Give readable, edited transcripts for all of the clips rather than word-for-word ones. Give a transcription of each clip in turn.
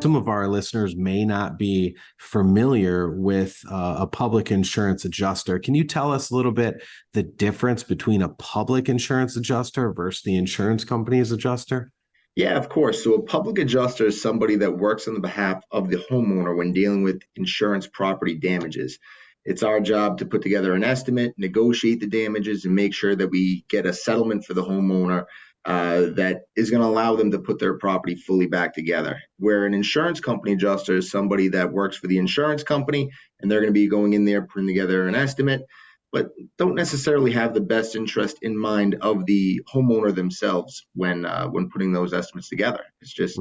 Some of our listeners may not be familiar with a public insurance adjuster. Can you tell us a little bit the difference between a public insurance adjuster versus the insurance company's adjuster? Yeah, of course. So a public adjuster is somebody that works on the behalf of the homeowner when dealing with insurance property damages. It's our job to put together an estimate, negotiate the damages, and make sure that we get a settlement for the homeowner that is going to allow them to put their property fully back together. Where an insurance company adjuster is somebody that works for the insurance company, and they're going to be going in there, putting together an estimate, but don't necessarily have the best interest in mind of the homeowner themselves when putting those estimates together. It's just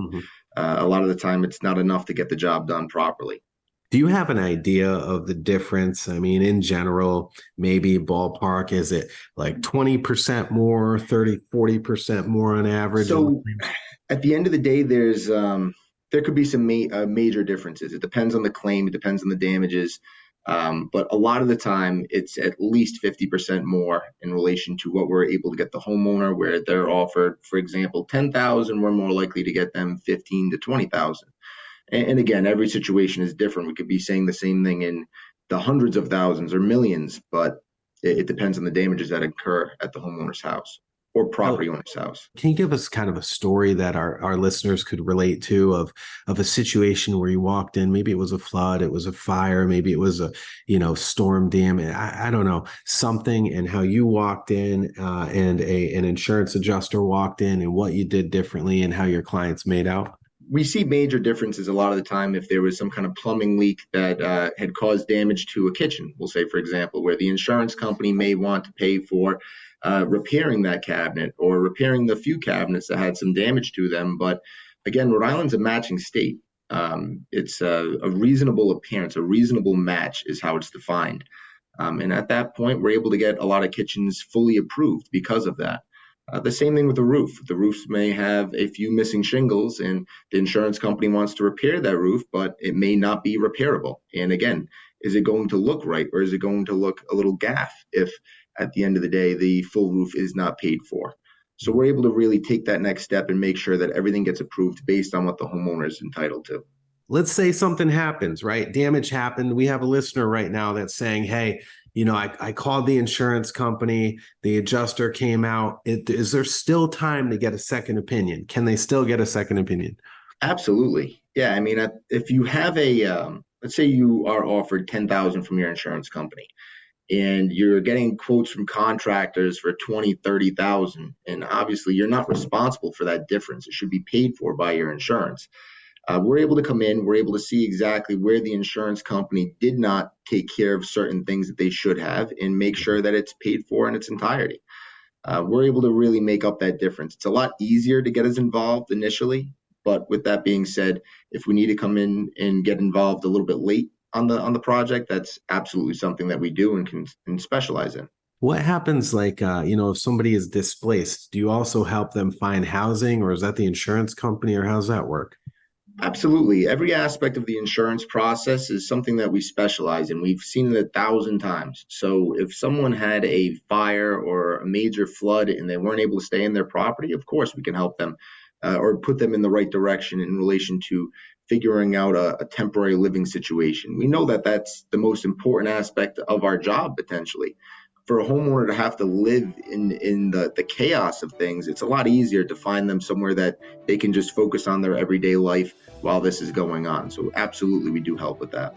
a lot of the time it's not enough to get the job done properly. Do you have an idea of the difference? I mean, in general, maybe ballpark, is it like 20% more, 30, 40% more on average? So at the end of the day, there could be some major differences. It depends on the claim. It depends on the damages. But a lot of the time, it's at least 50% more in relation to what we're able to get the homeowner, where they're offered, for example, $10,000, we're more likely to get them $15,000 to $20,000. And again, every situation is different. We could be saying the same thing in the hundreds of thousands or millions, but it depends on the damages that occur at the homeowner's house or property owner's house. Can you give us kind of a story that our listeners could relate to of a situation where you walked in, maybe it was a flood, it was a fire, maybe it was a, storm damage, I don't know, something, and how you walked in and an insurance adjuster walked in and what you did differently and how your clients made out? We see major differences a lot of the time if there was some kind of plumbing leak that had caused damage to a kitchen, we'll say, for example, where the insurance company may want to pay for repairing that cabinet or repairing the few cabinets that had some damage to them. But again, Rhode Island's a matching state. It's a reasonable appearance, a reasonable match is how it's defined. And at that point, we're able to get a lot of kitchens fully approved because of that. The same thing with the roof. The roofs may have a few missing shingles and the insurance company wants to repair that roof, but it may not be repairable. And again, is it going to look right, or is it going to look a little gaff if at the end of the day, the full roof is not paid for? So we're able to really take that next step and make sure that everything gets approved based on what the homeowner is entitled to. Let's say something happens, right? Damage happened. We have a listener right now that's saying, hey, I called the insurance company, the adjuster came out. Is there still time to get a second opinion? Can they still get a second opinion? Absolutely. Yeah. I mean, if you have let's say you are offered $10,000 from your insurance company and you're getting quotes from contractors for $20,000, $30,000, and obviously you're not responsible for that difference. It should be paid for by your insurance. We're able to come in, we're able to see exactly where the insurance company did not take care of certain things that they should have and make sure that it's paid for in its entirety. We're able to really make up that difference. It's a lot easier to get us involved initially, but with that being said, if we need to come in and get involved a little bit late on the project, that's absolutely something that we do and can specialize in. What happens if somebody is displaced? Do you also help them find housing, or is that the insurance company, or how's that work? Absolutely. Every aspect of the insurance process is something that we specialize in. We've seen it 1,000 times. So if someone had a fire or a major flood and they weren't able to stay in their property, of course we can help them or put them in the right direction in relation to figuring out a temporary living situation. We know that that's the most important aspect of our job, potentially. For a homeowner to have to live in the chaos of things, it's a lot easier to find them somewhere that they can just focus on their everyday life while this is going on. So absolutely, we do help with that.